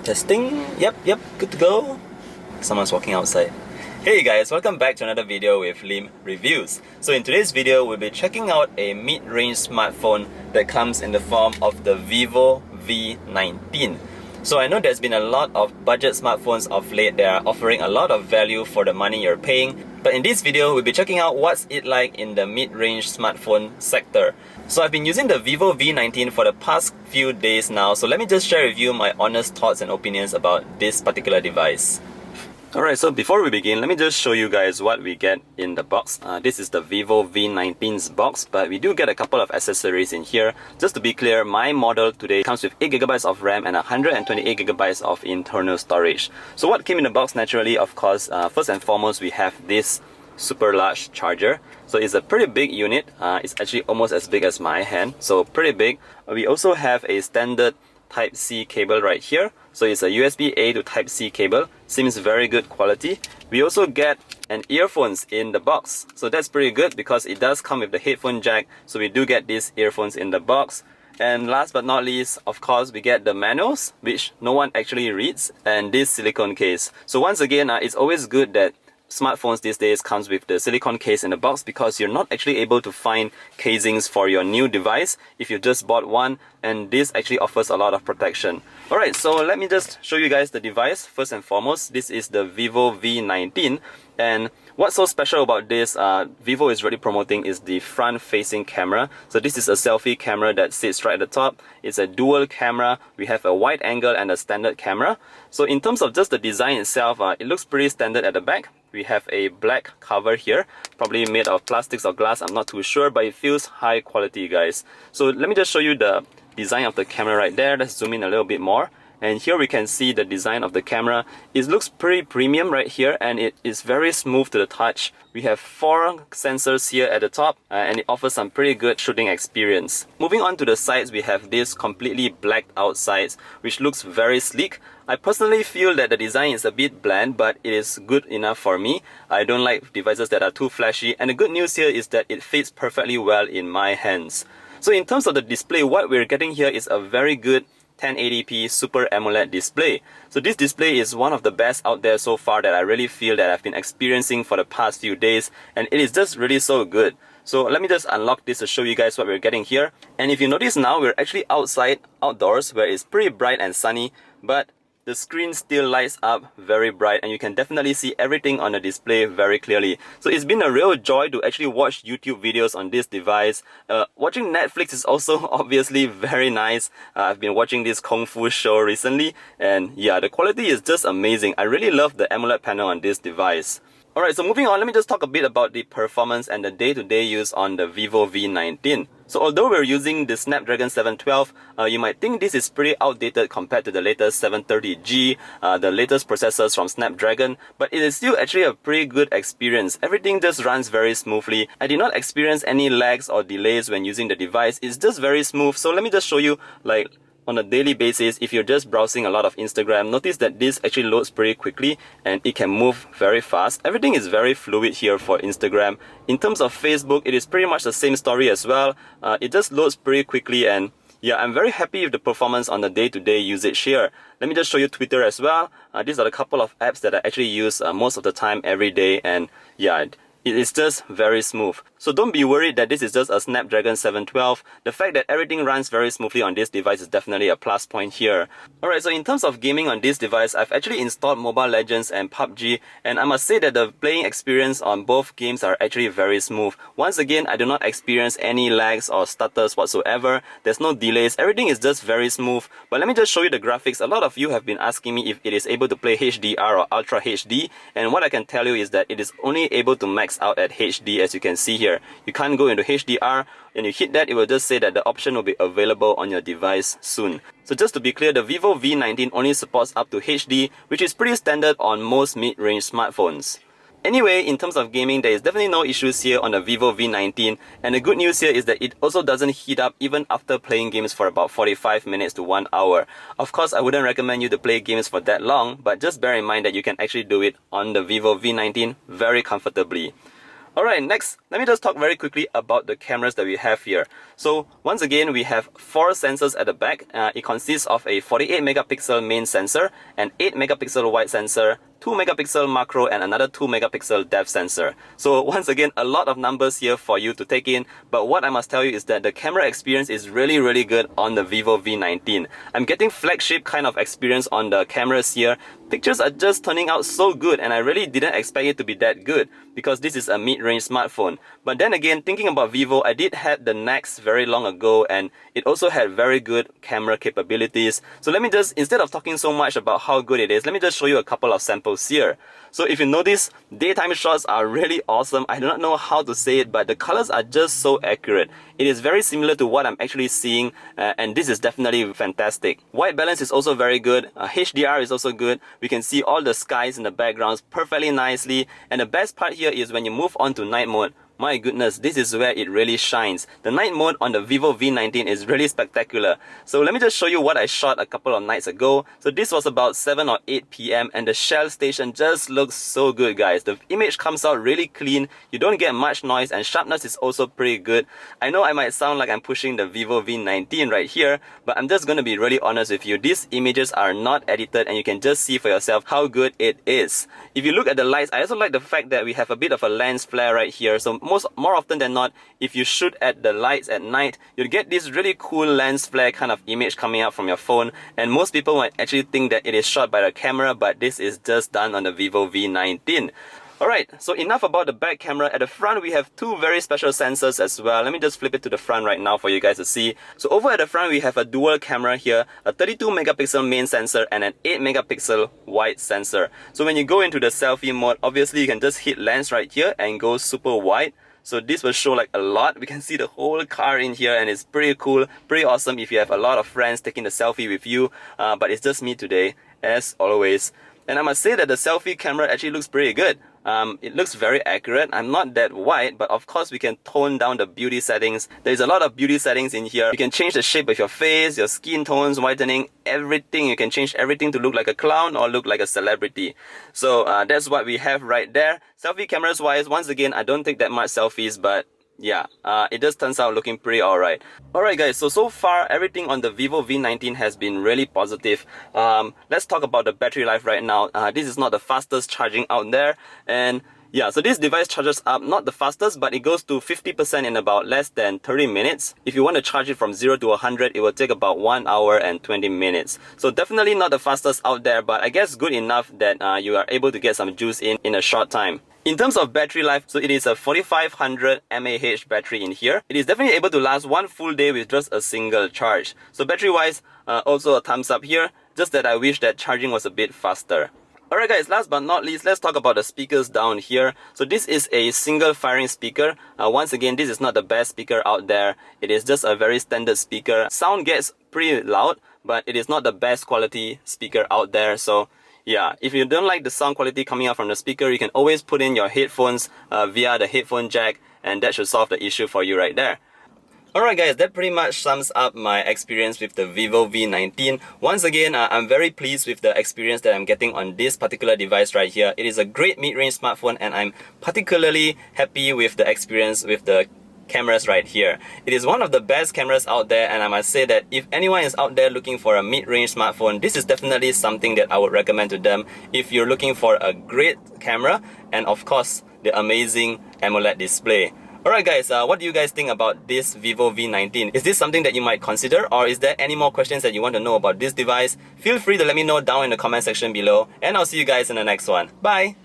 Testing. Yep, good to go. Someone's walking outside. Hey guys, welcome back to another video with Lim Reviews. So in today's video, we'll be checking out a mid-range smartphone that comes in the form of the Vivo V19. So I know there's been a lot of budget smartphones of late that are offering a lot of value for the money you're paying. But in this video, we'll be checking out what's it like in the mid-range smartphone sector. So I've been using the Vivo V19 for the past few days now, so let me just share with you my honest thoughts and opinions about this particular device. Alright, so before we begin, let me just show you guys what we get in the box. This is the Vivo V19's box, but we do get a couple of accessories in here. Just to be clear, my model today comes with 8GB of RAM and 128GB of internal storage. So what came in the box naturally, of course, first and foremost, we have this super large charger. So it's a pretty big unit. It's actually almost as big as my hand, so pretty big. We also have a standard Type-C cable right here. So it's a USB-A to Type-C cable. Seems very good quality. We also get an earphones in the box. So that's pretty good because it does come with the headphone jack. So we do get these earphones in the box. And last but not least, of course, we get the manuals, which no one actually reads, and this silicone case. So once again, it's always good that smartphones these days comes with the silicone case in the box because you're not actually able to find casings for your new device if you just bought one, and this actually offers a lot of protection. Alright, so let me just show you guys the device. First and foremost, this is the Vivo V19, and what's so special about this Vivo is really promoting is the front-facing camera. So this is a selfie camera that sits right at the top. It's a dual camera. We have a wide angle and a standard camera. So in terms of just the design itself, it looks pretty standard at the back. We have a black cover here, probably made of plastics or glass, I'm not too sure, but it feels high quality, guys. So let me just show you the design of the camera right there. Let's zoom in a little bit more. And here we can see the design of the camera. It looks pretty premium right here, and it is very smooth to the touch. We have 4 sensors here at the top, and it offers some pretty good shooting experience. Moving on to the sides, we have this completely blacked out sides, which looks very sleek. I personally feel that the design is a bit bland, but it is good enough for me. I don't like devices that are too flashy, and the good news here is that it fits perfectly well in my hands. So in terms of the display, what we're getting here is a very good 1080p Super AMOLED display. So this display is one of the best out there so far that I really feel that I've been experiencing for the past few days, and it is just really so good. So let me just unlock this to show you guys what we're getting here. And if you notice now, we're actually outdoors where it's pretty bright and sunny, but the screen still lights up very bright, and you can definitely see everything on the display very clearly. So it's been a real joy to actually watch YouTube videos on this device. Watching Netflix is also obviously very nice. I've been watching this Kung Fu show recently, and yeah, the quality is just amazing. I really love the AMOLED panel on this device. Alright, so moving on, let me just talk a bit about the performance and the day-to-day use on the Vivo V19. So although we're using the Snapdragon 712, you might think this is pretty outdated compared to the latest 730G, the latest processors from Snapdragon, but it is still actually a pretty good experience. Everything just runs very smoothly. I did not experience any lags or delays when using the device. It's just very smooth. So let me just show you, like, on a daily basis, if you're just browsing a lot of Instagram, notice that this actually loads pretty quickly and it can move very fast. Everything is very fluid here for Instagram. In terms of Facebook, it is pretty much the same story as well. It just loads pretty quickly, and yeah, I'm very happy with the performance on the day-to-day usage here. Let me just show you Twitter as well. These are a couple of apps that I actually use most of the time every day, and yeah, it is just very smooth. So don't be worried that this is just a Snapdragon 712. The fact that everything runs very smoothly on this device is definitely a plus point here. Alright, so in terms of gaming on this device, I've actually installed Mobile Legends and PUBG, and I must say that the playing experience on both games are actually very smooth. Once again, I do not experience any lags or stutters whatsoever. There's no delays. Everything is just very smooth. But let me just show you the graphics. A lot of you have been asking me if it is able to play HDR or Ultra HD, and what I can tell you is that it is only able to max out at HD, as you can see here. You can't go into HDR, and you hit that, it will just say that the option will be available on your device soon. So just to be clear, the Vivo V19 only supports up to HD, which is pretty standard on most mid-range smartphones. Anyway, in terms of gaming, there is definitely no issues here on the Vivo V19, and the good news here is that it also doesn't heat up even after playing games for about 45 minutes to 1 hour. Of course, I wouldn't recommend you to play games for that long, but just bear in mind that you can actually do it on the Vivo V19 very comfortably. Alright, next, let me just talk very quickly about the cameras that we have here. So once again, we have 4 sensors at the back. It consists of a 48 megapixel main sensor, an 8 megapixel wide sensor, 2 megapixel macro, and another 2 megapixel depth sensor. So once again, a lot of numbers here for you to take in, but what I must tell you is that the camera experience is really good on the Vivo V19. I'm getting flagship kind of experience on the cameras here. Pictures are just turning out so good, and I really didn't expect it to be that good because this is a mid-range smartphone. But then again, thinking about Vivo, I did have the Nex very long ago, and it also had very good camera capabilities. So let me just, instead of talking so much about how good it is, let me just show you a couple of samples here. So if you notice, daytime shots are really awesome. I do not know how to say it, but the colors are just so accurate. It is very similar to what I'm actually seeing, and this is definitely fantastic. White balance is also very good. HDR is also good. We can see all the skies in the backgrounds perfectly nicely, and the best part here is when you move on to night mode. My goodness, this is where it really shines. The night mode on the Vivo V19 is really spectacular. So let me just show you what I shot a couple of nights ago. So this was about 7 or 8 PM, and the Shell station just looks so good, guys. The image comes out really clean. You don't get much noise, and sharpness is also pretty good. I know I might sound like I'm pushing the Vivo V19 right here, but I'm just going to be really honest with you. These images are not edited, and you can just see for yourself how good it is. If you look at the lights, I also like the fact that we have a bit of a lens flare right here. So more often than not, if you shoot at the lights at night, you'll get this really cool lens flare kind of image coming out from your phone, and most people might actually think that it is shot by the camera, but this is just done on the Vivo V19. Alright, so enough about the back camera. At the front, we have 2 very special sensors as well. Let me just flip it to the front right now for you guys to see. So over at the front, we have a dual camera here, a 32 megapixel main sensor and an 8 megapixel wide sensor. So when you go into the selfie mode, obviously you can just hit lens right here and go super wide. So this will show like a lot. We can see the whole car in here, and it's pretty cool, pretty awesome if you have a lot of friends taking the selfie with you. But it's just me today, as always. And I must say that the selfie camera actually looks pretty good. It looks very accurate. I'm not that white, but of course we can tone down the beauty settings. There's a lot of beauty settings in here. You can change the shape of your face, your skin tones, whitening, everything. You can change everything to look like a clown or look like a celebrity. So that's what we have right there. Selfie cameras wise, once again, I don't take that much selfies, but yeah, it just turns out looking pretty alright. Alright guys, so far everything on the Vivo V19 has been really positive. Let's talk about the battery life right now. This is not the fastest charging out there, and yeah, so this device charges up, not the fastest, but it goes to 50% in about less than 30 minutes. If you want to charge it from 0 to 100, it will take about 1 hour and 20 minutes. So definitely not the fastest out there, but I guess good enough that you are able to get some juice in a short time. In terms of battery life, so it is a 4500 mAh battery in here. It is definitely able to last 1 full day with just a single charge. So battery wise, also a thumbs up here, just that I wish that charging was a bit faster. Alright guys, last but not least, let's talk about the speakers down here. So this is a single firing speaker. Once again, this is not the best speaker out there. It is just a very standard speaker. Sound gets pretty loud, but it is not the best quality speaker out there. So yeah, if you don't like the sound quality coming out from the speaker, you can always put in your headphones via the headphone jack, and that should solve the issue for you right there. Alright guys, that pretty much sums up my experience with the Vivo V19. Once again, I'm very pleased with the experience that I'm getting on this particular device right here. It is a great mid-range smartphone, and I'm particularly happy with the experience with the cameras right here. It is one of the best cameras out there, and I must say that if anyone is out there looking for a mid-range smartphone, this is definitely something that I would recommend to them if you're looking for a great camera and of course the amazing AMOLED display. Alright guys, what do you guys think about this Vivo V19? Is this something that you might consider, or is there any more questions that you want to know about this device? Feel free to let me know down in the comment section below, and I'll see you guys in the next one. Bye!